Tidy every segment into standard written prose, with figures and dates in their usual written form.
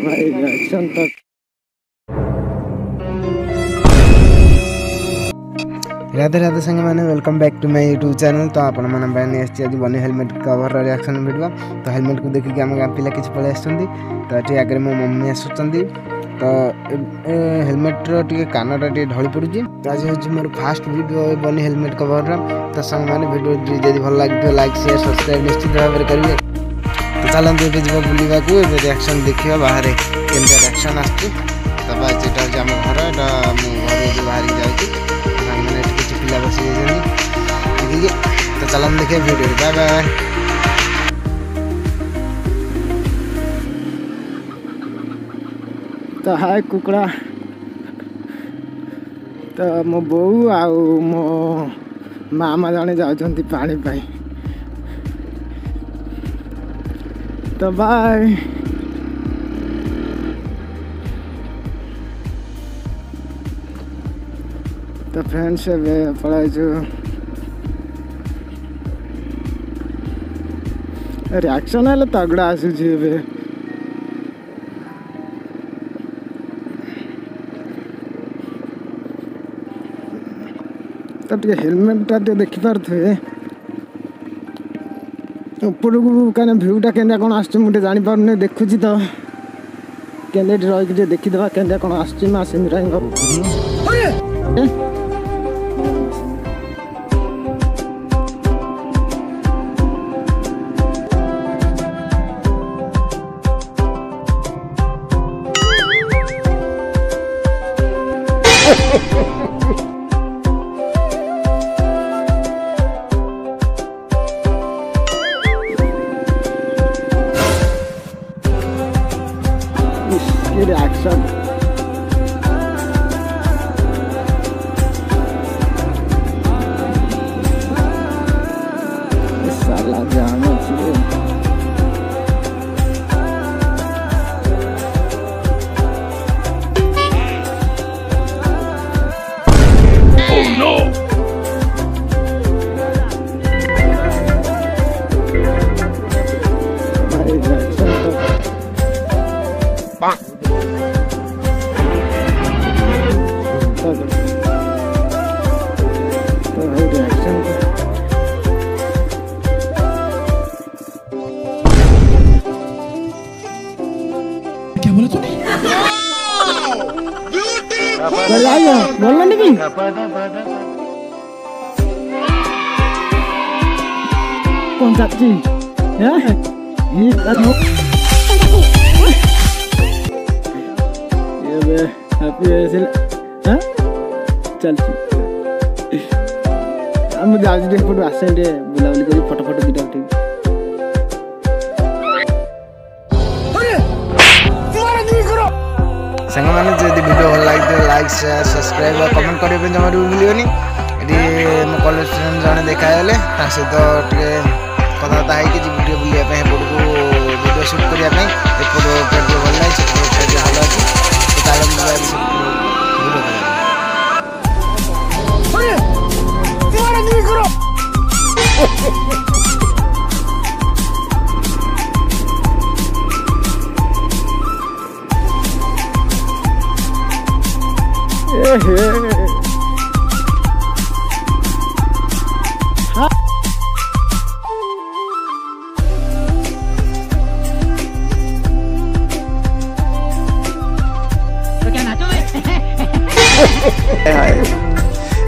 भाई रिएक्शन तो राधे राधे संग मैंने welcome back to my YouTube channel. तो आपण मैंने आज बनी हेलमेट कवर रिएक्शन वीडियो। तो हेलमेट को देखिए आम गाँ पिला किसी पलि आस तो ये आगे मो मम्मी आसुँच तो हेलमेट्र टे कानटा टे ढली पड़ी। तो आज हूँ मोर फास्ट वीडियो बनी हेलमेट कवर। तो संग मैंने वीडियो जब भल लगे लाइक शेयर सब्सक्राइब निश्चित भाव में करेंगे। तो चलते ये जा बुलवा को रिएक्शन देखा बाहर केमती रिएक्शन आम घर यहाँ घर बाहर जाऊँगी किसी पिला बस देखिए। तो चलन देखिए वीडियो। Bye bye. तो हाय कुकड़ा। तो मो बो आउ मो मामा जने जाउछंती पानी पाई। तो बाय। तो फ्रेंड्स पढ़ाई जो रिएक्शन है तगड़ा आसूची। तो टे हेलमेट देखिपे ऊपर को क्या भ्यूटा के कौन आस मुझे जापर नहीं देखुची। तो के रही देखीदे के कौन आस सिमरा रिएक्शन साला जाना चाहिए। Oh no! क्या बोला तूने? बोलना नहीं कौन सा चीज ये चल मुझे आज पटे आसे बुलाबुली कर फोटो फोटो दिटा उठे। संग मैंने जब वीडियो भल लगे लाइक शेयर सब्सक्राइब और कमेंट करने जमा भी भूलियोनी। ये मो कॉलेज फ्रेंड जने देखाले सहित टे कथबार्ता है वीडियो बुलाया को वीडियो शूट करने भल लगे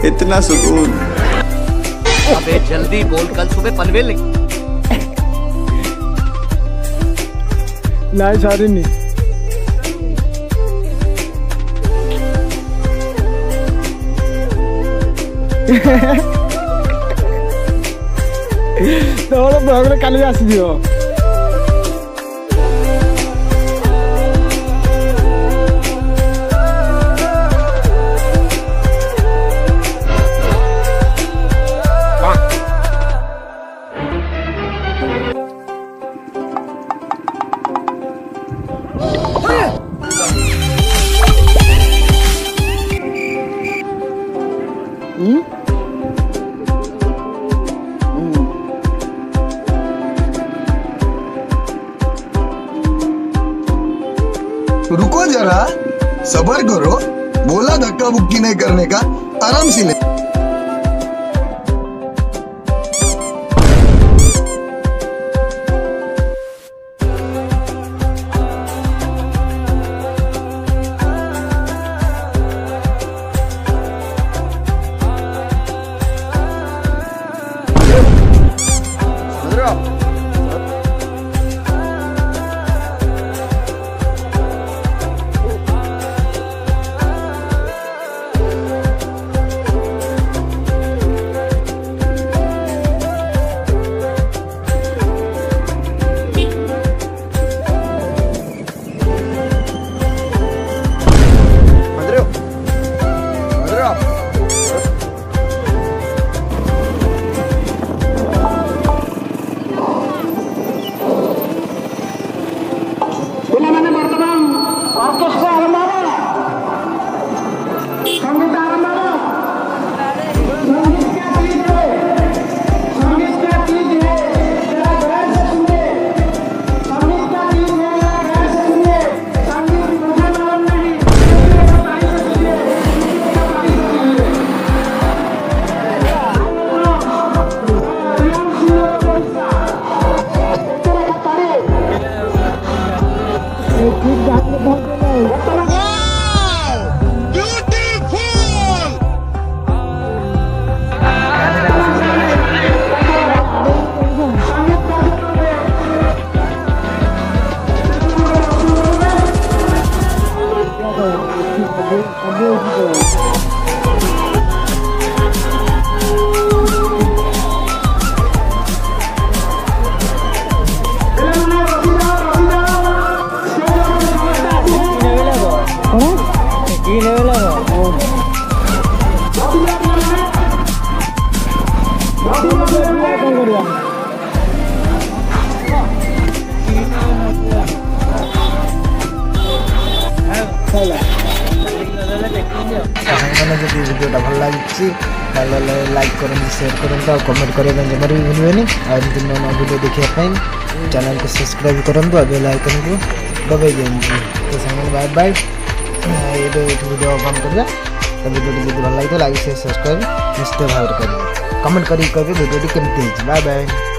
इतना सुकून। अबे जल्दी बोल, कल सुबह पनवेल नहीं सारी नहीं तो ब्लॉग काली आसी रुको जरा, सबर करो। बोला धक्का बुक्की नहीं करने का, आराम से ले। भिडियोटा भल लगी लाइक करें शेयर करें और कमेंट करने जमा भी भूलें और नया वीडियो देखापी चैनल को सब्सक्राइब करूँ और बेल आइकन को दबाई दिखाँ तो सामान बाय बाय ये वीडियो बंद कर वीडियो जब भल लगी लाइक शेयर सब्सक्राइब निश्चित भाव करें कमेंट करें वीडियो केमती बाय बाय।